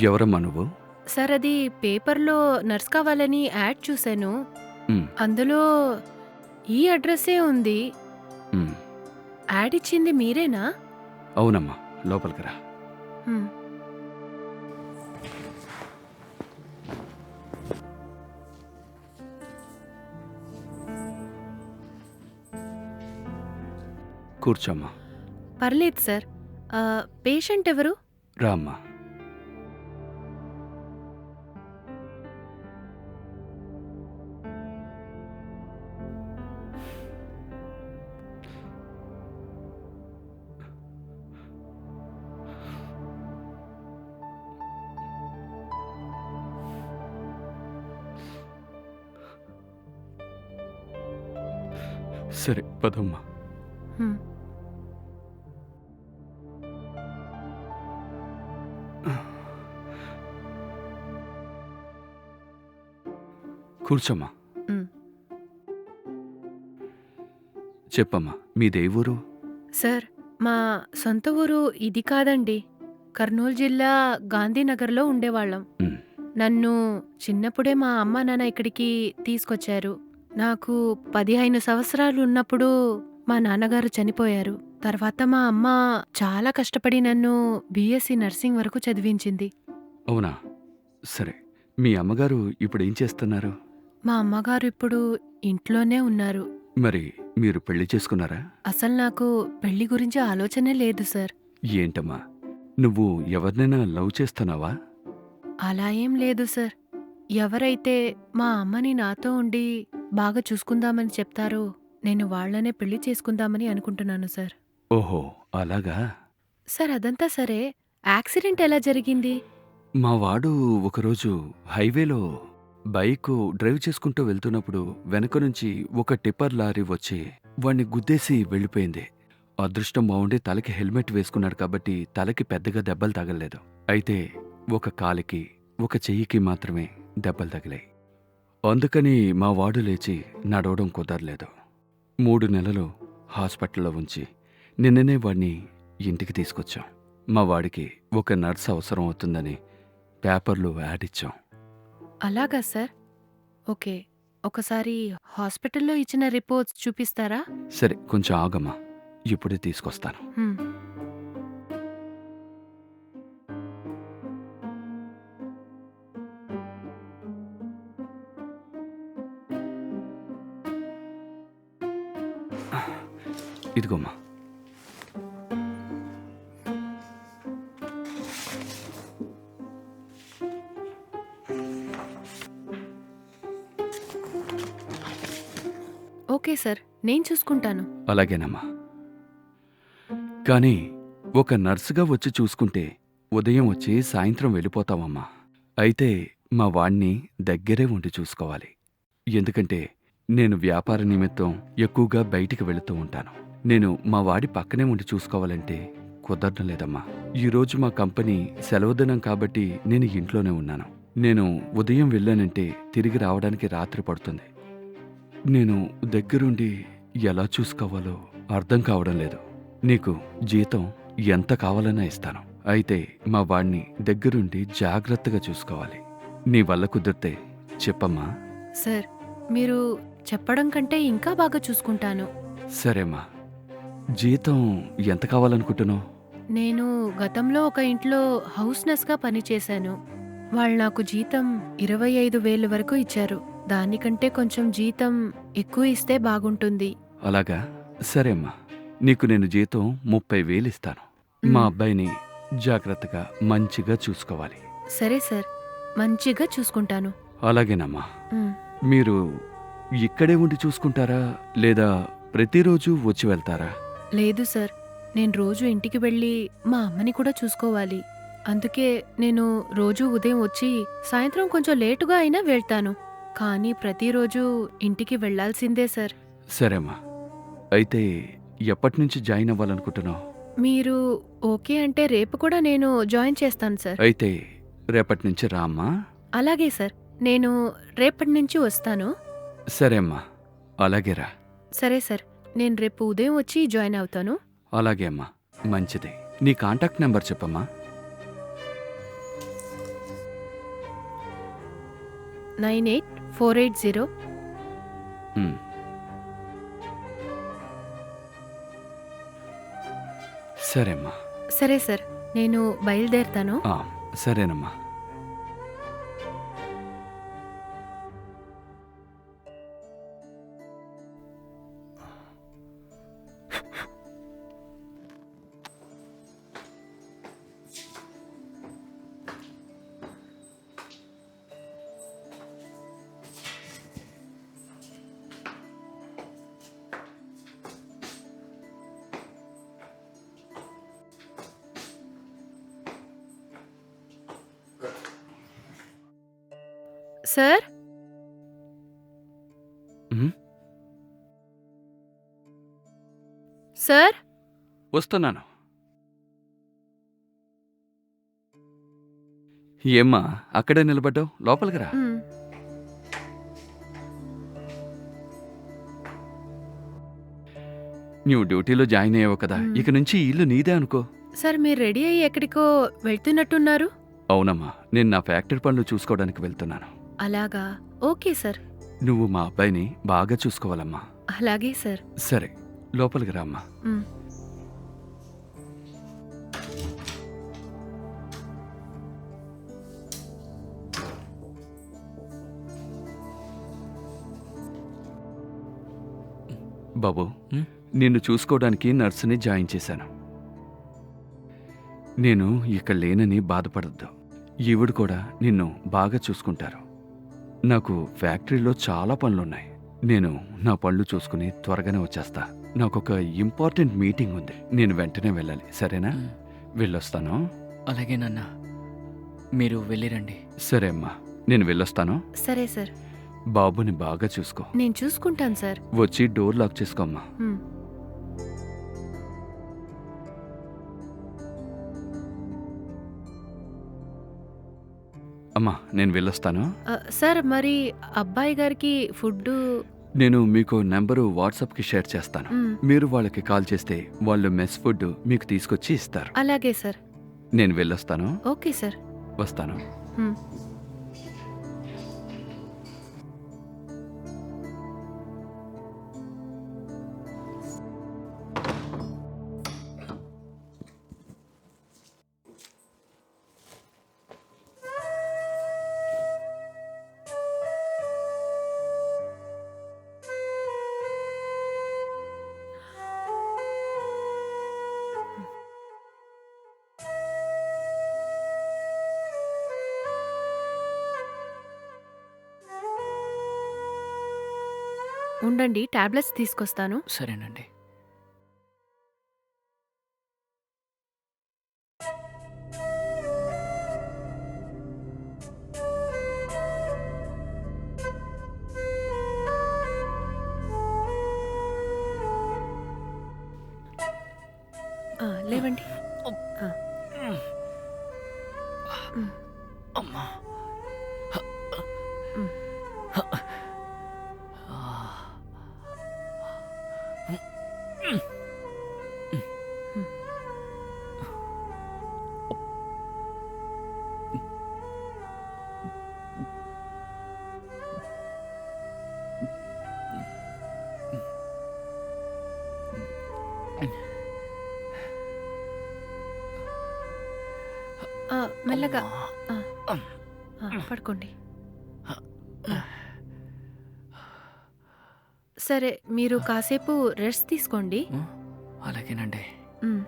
ఎవరమ్మా నువ్వు? సార్ అది పేపర్‌లో నర్స్ కావాలని యాడ్ చూసాను. హ్మ్. అందులో ఈ అడ్రస్సే ఉంది. హ్మ్. యాడ్ ఇచ్చింది మీరేనా? అవునమ్మా. లోపలికి రా. హ్మ్. కూర్చోమ్మా. పర్లేదు సార్. పేషెంట్ ఎవరు? రా అమ్మా. సరే పదమ్మా. హ్మ్. కూర్చోమ్మా. హ్మ్. చెప్పమ్మా. మీదే ఊరు? సార్ మా సొంత ఊరు ఇది కాదండి. కర్నూలు జిల్లా గాంధీనగర్‌లో ఉండేవాళ్ళం. హ్మ్. నన్ను చిన్నప్పుడే మా అమ్మ, నాన్న ఇక్కడికి తీసుకొచ్చారు. నాకు 15 సంవత్సరాలు ఉన్నప్పుడు మా నాన్నగారు చనిపోయారు. తర్వాత మా అమ్మ చాలా కష్టపడి నన్ను బీఎస్సీ నర్సింగ్ వరకు చదివించింది. అవునా? సరే. మీ అమ్మగారు ఇప్పుడేం చేస్తున్నారు? మా అమ్మగారు ఇప్పుడు ఇంట్లోనే ఉన్నారు. మరి మీరు పెళ్లి చేసుకున్నారా? అసలు నాకు పెళ్లి గురించి ఆలోచనే లేదు సార్. ఏంటమ్మా? నువ్వు ఎవరినైనా లవ్ చేస్తున్నావా? అలా ఏం లేదు సార్. ఎవరైతే మా అమ్మని నాతో ఉండి బాగా చూసుకుందామని చెప్తారో నేను వాళ్ళనే పెళ్లి చేసుకుందామని అనుకుంటున్నాను సార్. ఓహో! అలాగా? సార్ అదంతా సరే. యాక్సిడెంట్ ఎలా జరిగింది? మా వాడు ఒకరోజు హైవేలో బైకు డ్రైవ్ చేసుకుంటూ వెళ్తున్నప్పుడు వెనక నుంచి ఒక టిప్పర్ లారీ వచ్చి వాణ్ణి గుద్దేసి వెళ్ళిపోయింది. అదృష్టం బావుండి తలకి హెల్మెట్ వేసుకున్నాడు కాబట్టి తలకి పెద్దగా దెబ్బలు తగల్లేదు. అయితే ఒక కాలికి, ఒక చెయ్యికి మాత్రమే దెబ్బలు తగిలాయి. అందుకని మా వాడు లేచి నడవడం కుదరలేదు. 3 నెలలు హాస్పిటల్లో ఉంచి నిన్ననే వాణ్ణి ఇంటికి తీసుకొచ్చాం. మా వాడికి ఒక నర్స్ అవసరం అవుతుందని పేపర్‌లో యాడ్ ఇచ్చాం. అలాగా సార్. ఓకే. ఒకసారి హాస్పిటల్‌లో ఇచ్చిన రిపోర్ట్స్ చూపిస్తారా? సరే కొంచెం ఆగమ్మా. ఇప్పుడే తీసుకొస్తాను. హ్మ్. ఇదిగోమ్మా. Okay sir. నేను చూసుకుంటాను. అలాగేనమ్మా. కానీ ఒక నర్సుగా వచ్చి చూసుకుంటే ఉదయం వచ్చి సాయంత్రం వెళ్ళిపోతావమ్మా. అయితే మా వాణ్ణి దగ్గరే ఉండి చూసుకోవాలి. ఎందుకంటే నేను వ్యాపార నిమిత్తం ఎక్కువగా బయటికి వెళుతూ ఉంటాను. నేను మా వాడి పక్కనే ఉండి చూసుకోవాలంటే కుదరడం లేదమ్మా. ఈరోజు మా కంపెనీ సెలవు దినం కాబట్టి నేను ఇంట్లోనే ఉన్నాను. నేను ఉదయం వెళ్ళానంటే తిరిగి రావడానికి రాత్రి పడుతుంది. నేను దగ్గరుండి ఎలా చూసుకోవాలో అర్థం కావడం లేదు. నీకు జీతం ఎంత కావాలన్నా ఇస్తాను. అయితే మా వాణ్ణి దగ్గరుండి జాగ్రత్తగా చూసుకోవాలి. నీ వల్ల కుదిరితే చెప్పమ్మా. సార్ మీరు చెప్పడం కంటే ఇంకా బాగా చూసుకుంటాను. సరేమ్మా. జీతం ఎంత కావాలనుకుంటున్నావు? నేను గతంలో ఒక ఇంట్లో హౌస్ నర్స్‌గా పనిచేశాను. వాళ్ళు నాకు జీతం 25,000 వరకు ఇచ్చారు. దానికంటే కొంచెం జీతం ఎక్కువ ఇస్తే బాగుంటుంది. అలాగా? సరే అమ్మా. నీకు నేను జీతం 30,000 ఇస్తాను. మా హ్మ్. అబ్బాయిని జాగ్రత్తగా మంచిగా చూసుకోవాలి. సరే సార్. మంచిగా చూసుకుంటాను. అలాగేనమ్మా. హ్మ్. మీరు ఇక్కడే ఉండి చూసుకుంటారా? లేదా ప్రతిరోజు వచ్చి వెళ్తారా? లేదు సార్. నేను రోజూ ఇంటికి వెళ్ళి మా అమ్మని కూడా చూసుకోవాలి. అందుకే నేను రోజూ ఉదయం వచ్చి సాయంత్రం కొంచెం లేటుగా అయినా వెళ్తాను. కానీ ప్రతిరోజూ ఇంటికి వెళ్ళాల్సిందే సార్. సరే అమ్మా. అయితే ఎప్పటినుంచి జాయిన్ అవ్వాలనుకుంటున్నావు? మీరు ఓకే అంటే రేపు కూడా నేను జాయిన్ చేస్తాను సార్. అయితే రేపటినుంచి రా అమ్మా. అలాగే సార్. నేను రేపటి నుంచి వస్తాను. సరే అమ్మా. అలాగే రా. సరే సార్. నేను రేపు ఉదయం వచ్చి జాయిన్ అవుతాను. అలాగే అమ్మా. మంచిది. నీ కాంటాక్ట్ నెంబర్ చెప్పమ్మా. 98 480. ఉమ్, సరే అమ్మా. సరే సార్, నేను బయలుదేరుతాను. ఆ, సరేనమ్మా. సార్, ఉమ్, సార్, వస్తున్నాను. ఏమ్మా అక్కడే నిలబడ్డావు? లోపలికి రా. మ్, నువ్వు డ్యూటీలో జాయిన్ అయ్యావు కదా, మ్. ఇక నుంచి ఈ ఇల్లు నీదే అనుకో. సార్ మీరు రెడీ అయ్యి ఎక్కడికో వెళ్తున్నట్టున్నారు. అవునమ్మా, నేను నా ఫ్యాక్టరీ పనులు చూసుకోవడానికి వెళ్తున్నాను. అలాగా, ఓకే సార్. నువ్వు మా అబ్బాయిని బాగా చూసుకోవాలమ్మా. అలాగే సార్. సరే, లోపలికి రామ్మా. మ్. బాబు, ఉమ్, నిన్ను చూసుకోవడానికి నర్సుని జాయిన్ చేశాను. నేను ఇక్కడ లేనని బాధపడద్దు. ఈవిడ కూడా నిన్ను బాగా చూసుకుంటారు. నాకు ఫ్యాక్టరీలో చాలా పనులున్నాయి. నేను నా పనులు చూసుకుని త్వరగానే వచ్చేస్తా. నాకొక ఇంపార్టెంట్ మీటింగ్ ఉంది, నేను వెంటనే వెళ్ళాలి. సరేనా? ఉమ్. వెళ్ళొస్తాను. అలాగే నాన్న, మీరు వెళ్ళిరండి. సరే అమ్మా, నేను వెళ్ళొస్తాను. సరే సార్, బాబుని బాగా చూసుకో. నేను చూసుకుంటాను సార్. వచ్చి డోర్ లాక్ చేసుకోమ్మా. మ్. అమ్మా, నేను వెళ్ళొస్తాను. సార్, మరి అబ్బాయి గారికి ఫుడ్డు. నేను మీకు నెంబరు వాట్సాప్కి షేర్ చేస్తాను. మ్, మీరు వాళ్ళకి కాల్ చేస్తే వాళ్ళు మెస్ ఫుడ్ మీకు తీసుకొచ్చి ఇస్తారు. అలాగే సార్. నేను వెళ్ళొస్తాను. Okay sir. వస్తాను. మ్. ఉండండి, టాబ్లెట్స్ తీసుకొస్తాను. సరేనండి. లేవండి. ఆ. మ్. అమ్మా. మ్. మెల్లగా. పడుకోండి. సరే, మీరు కాసేపు రెస్ట్ తీసుకోండి. అలాగేనండి. మ్.